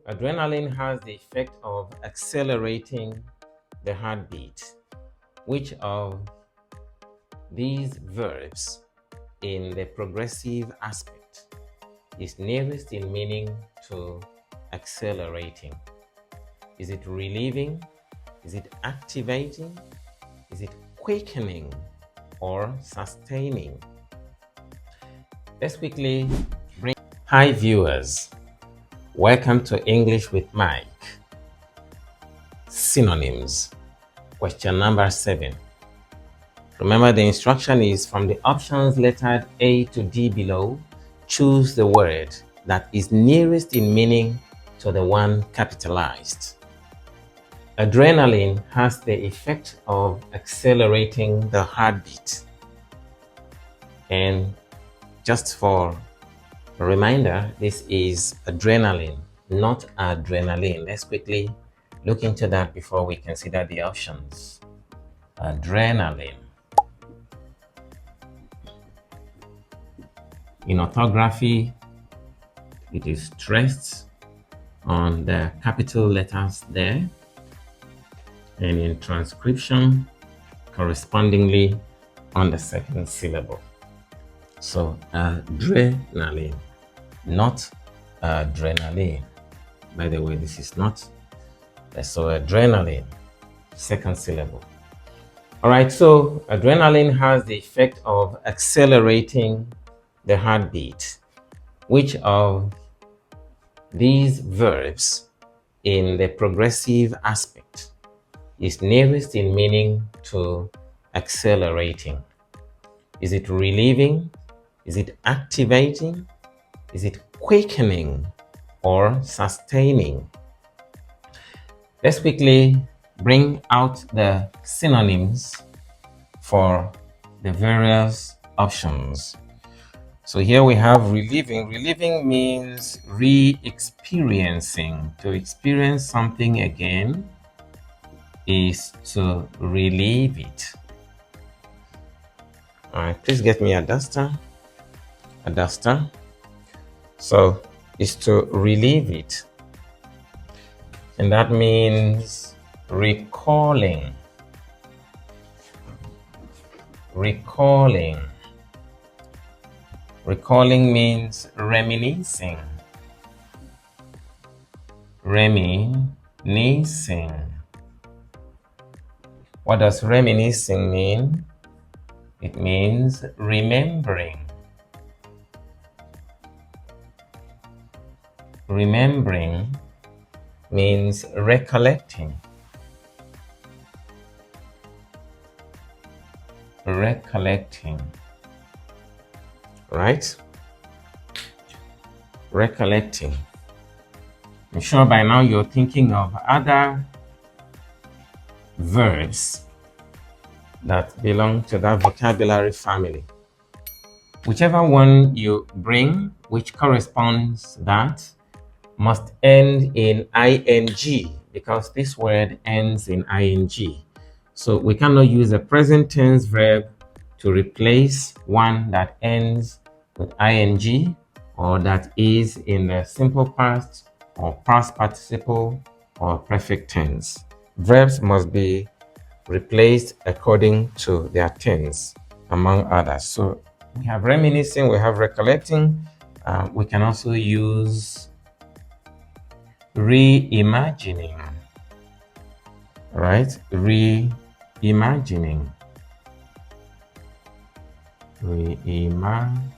Adrenaline has the effect of accelerating the heartbeat. Which of these verbs in the progressive aspect is nearest in meaning to accelerating? Is it relieving? Is it activating? Is it quickening or sustaining? Let's quickly bring. Hi viewers, welcome to English with Mike. Synonyms. Question number 7. Remember, the instruction is from the options lettered A to D below. Choose the word that is nearest in meaning to the one capitalized. Adrenaline has the effect of accelerating the heartbeat. And just for a reminder, this is adrenaline, not adrenaline. Let's quickly look into that before we consider the options. Adrenaline. In orthography, it is stressed on the capital letters there, and in transcription, correspondingly on the second syllable. So adrenaline, not adrenaline. By the way, this is not. So adrenaline, second syllable. All right, so adrenaline has the effect of accelerating the heartbeat. Which of these verbs in the progressive aspect is nearest in meaning to accelerating? Is it relieving? Is it activating? Is it quickening or sustaining? Let's quickly bring out the synonyms for the various options. So here we have relieving. Relieving means re-experiencing. To experience something again is to relieve it. All right, please get me a duster. A duster. So it's to relieve it. And that means recalling. Recalling. Recalling means reminiscing. Reminiscing. What does reminiscing mean? It means remembering. Remembering means recollecting. Recollecting. Right? Recollecting. I'm sure by now you're thinking of other verbs that belong to that vocabulary family. Whichever one you bring, which corresponds to that, must end in ing, because this word ends in ing. So we cannot use a present tense verb to replace one that ends with ing or that is in the simple past or past participle or perfect tense. Verbs must be replaced according to their tense, among others. So we have reminiscing, we have recollecting. We can also use reimagining, right? Reimagining. Reimagining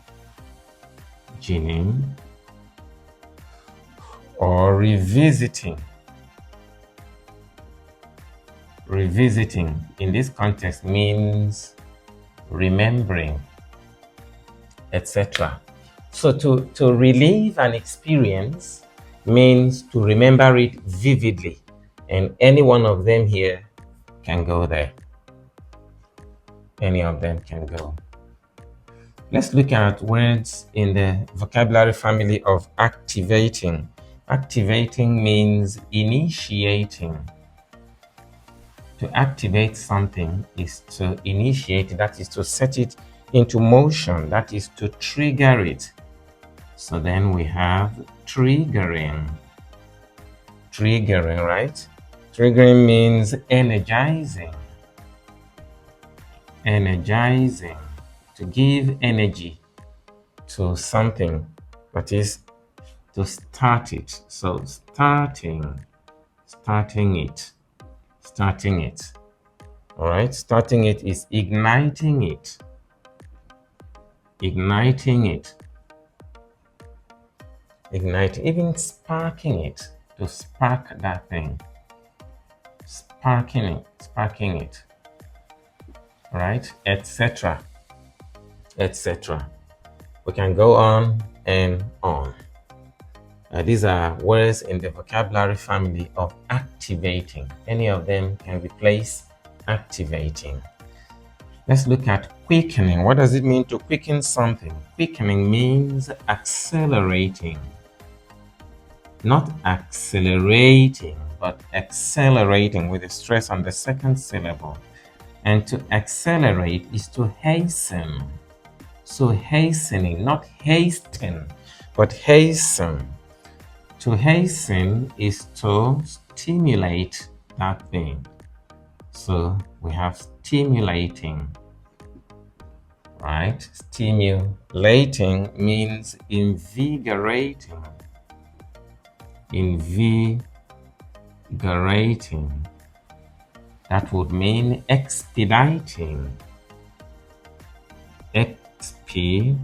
or revisiting. Revisiting in this context means remembering, etc. So to relive an experience means to remember it vividly, and any one of them here can go there. Any of them can go. Let's look at words in the vocabulary family of activating. Activating means initiating. To activate something is to initiate, that is to set it into motion, that is to trigger it. So then we have triggering. triggering, right? Triggering means energizing. Energizing. To give energy to something, that is to start it. So starting it. Starting it. All right. Starting it is igniting it. Igniting it. Igniting. Even sparking it. To spark that thing. Sparking it. Sparking it. Right. Etc. Etc. We can go on and on. These are words in the vocabulary family of activating. Any of them can replace activating. Let's look at quickening. What does it mean to quicken something? Quickening means accelerating. Not accelerating, but accelerating with a stress on the second syllable. And to accelerate is to hasten. So hastening, not hasten, but hasten. To hasten is to stimulate that thing. So we have stimulating, right? Stimulating means invigorating. Invigorating. That would mean expediting. Expediting.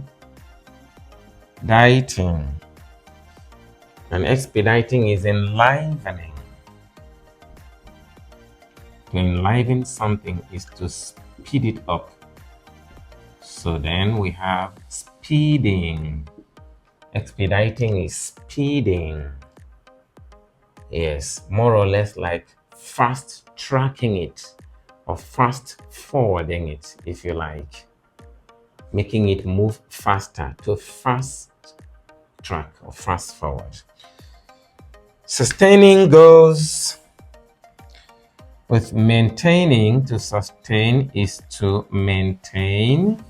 And expediting is enlivening. To enliven something is to speed it up. So then we have speeding. Expediting is speeding. Yes, more or less like fast tracking it or fast forwarding it, if you like. Making it move faster, to fast track or fast forward. Sustaining goes with maintaining. To sustain is to maintain.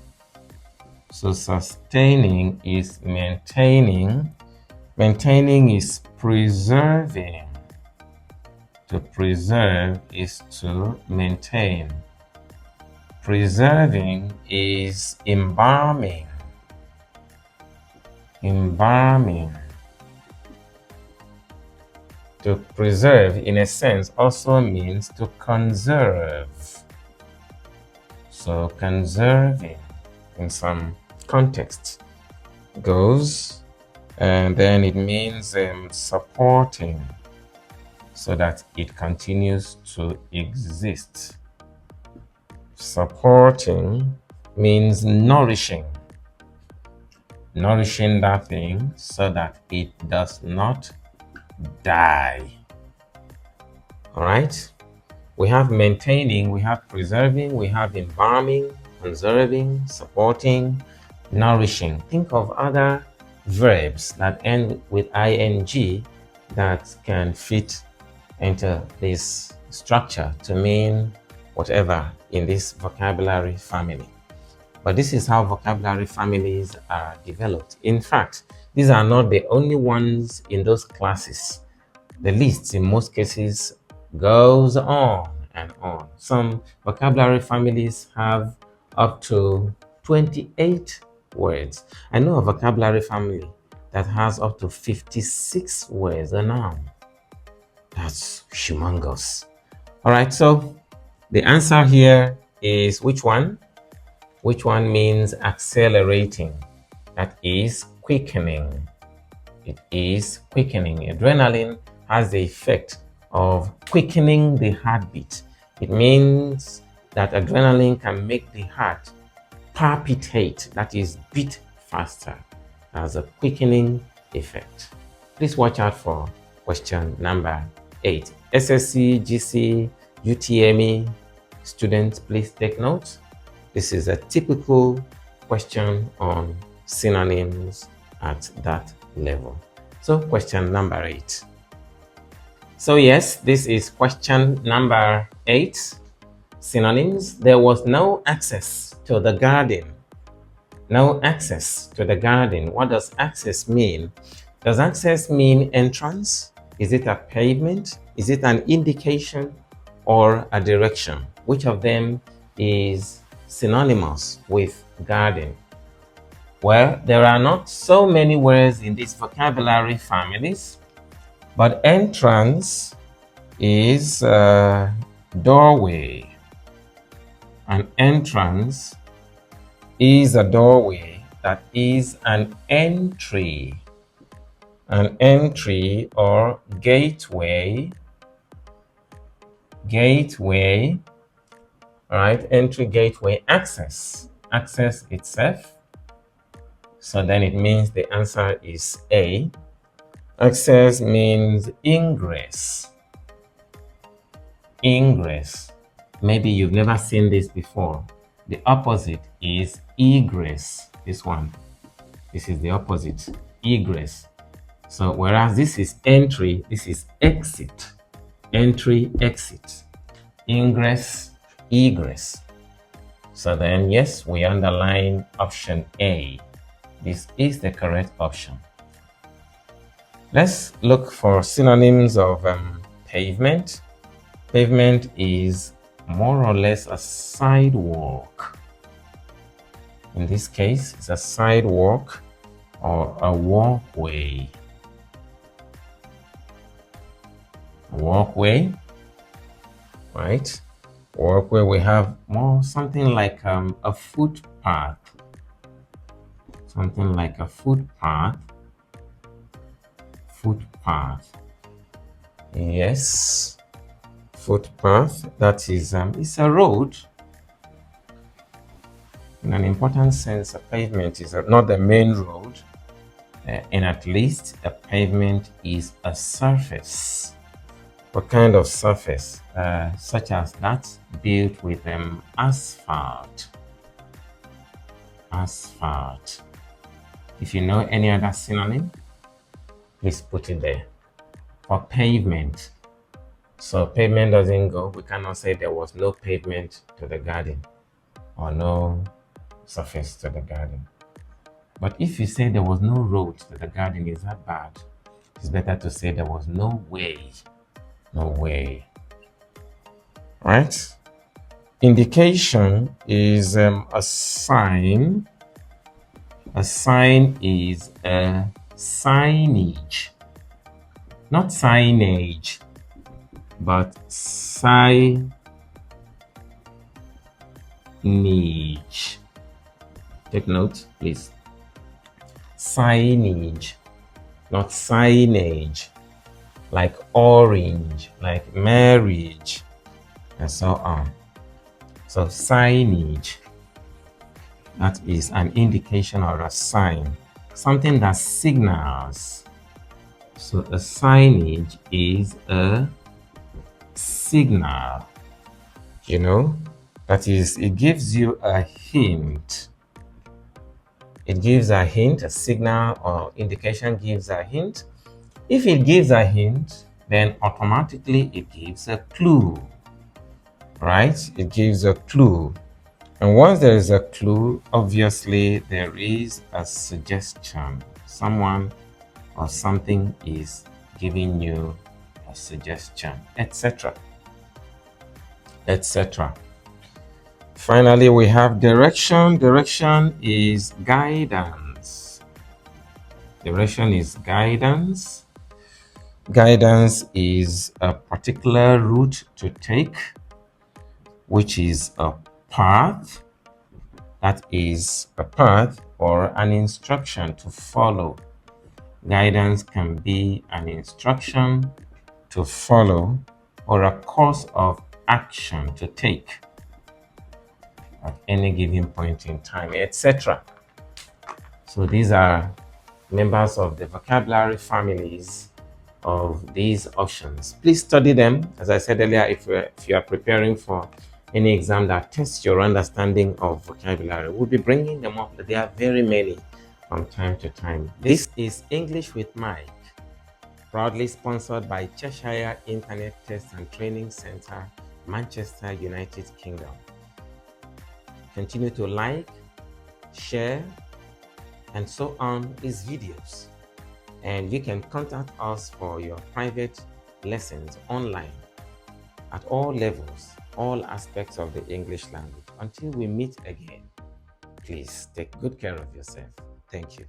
So sustaining is maintaining. Maintaining is preserving. To preserve is to maintain. Preserving is embalming. Embalming. To preserve, in a sense, also means to conserve. So conserving, in some context, goes, and then it means supporting, so that it continues to exist. Supporting means nourishing. Nourishing that thing so that it does not die. All right. We have maintaining, we have preserving, we have embalming, conserving, supporting, nourishing. Think of other verbs that end with ing that can fit into this structure to mean whatever in this vocabulary family. But this is how vocabulary families are developed. In fact, these are not the only ones in those classes. The list in most cases goes on and on. Some vocabulary families have up to 28 words. I know a vocabulary family that has up to 56 words a noun. That's humongous. All right, so the answer here is which one? Which one means accelerating? That is quickening. It is quickening. Adrenaline has the effect of quickening the heartbeat. It means that adrenaline can make the heart palpitate, that is, beat faster, as a quickening effect. Please watch out for question number 8. SSC, GC, UTME students, please take note. This is a typical question on synonyms at that level. So question number 8. So yes, this is question number 8. Synonyms. There was no access to the garden. No access to the garden. What does access mean? Does access mean entrance? Is it a pavement? Is it an indication or a direction? Which of them is synonymous with garden? Well, there are not so many words in these vocabulary families, but entrance is doorway. An entrance is a doorway, that is an entry. An entry or gateway. Gateway, right? Entry, gateway, access. Access itself. So then it means the answer is A. Access means ingress. Ingress. Maybe you've never seen this before. The opposite is egress. This one. This is the opposite. Egress. So whereas this is entry, this is exit. Entry, exit. Ingress, egress. So then, yes, we underline option A. This is the correct option. Let's look for synonyms of pavement. Pavement is more or less a sidewalk. In this case, it's a sidewalk or a walkway. Walkway, right? Walkway, we have more something like a footpath. Something like a footpath. Footpath. Yes. Footpath, that is it's a road. In an important sense, a pavement is not the main road, and at least a pavement is a surface. What kind of surface? Such as that built with asphalt. Asphalt. If you know any other synonym, please put it there. For pavement. So pavement doesn't go. We cannot say there was no pavement to the garden or no surface to the garden. But if you say there was no road to the garden, is that bad? It's better to say there was no way. No way. Right? Indication is a sign. A sign is a signage. Not signage, but signage. Take note, please. Signage, not signage. Like orange, like marriage, and so on. So signage, that is an indication or a sign, something that signals. So a signage is a signal, you know, that is, it gives you a hint. It gives a hint, a signal or indication gives a hint. If it gives a hint, then automatically it gives a clue, right? It gives a clue. And once there is a clue, obviously there is a suggestion. Someone or something is giving you a suggestion, etc. etc. Finally, we have direction. Direction is guidance. Direction is guidance. Guidance is a particular route to take, which is a path. That is a path or an instruction to follow. Guidance can be an instruction to follow or a course of action to take at any given point in time, etc. So these are members of the vocabulary families of these options. Please study them. As I said earlier, if you are preparing for any exam that tests your understanding of vocabulary, we'll be bringing them up. There are very many from time to time. This is English with Mike, proudly sponsored by Cheshire Internet Test and Training Center, Manchester, United Kingdom. Continue to like, share, and so on these videos. And you can contact us for your private lessons online at all levels, all aspects of the English language. Until we meet again, please take good care of yourself. Thank you.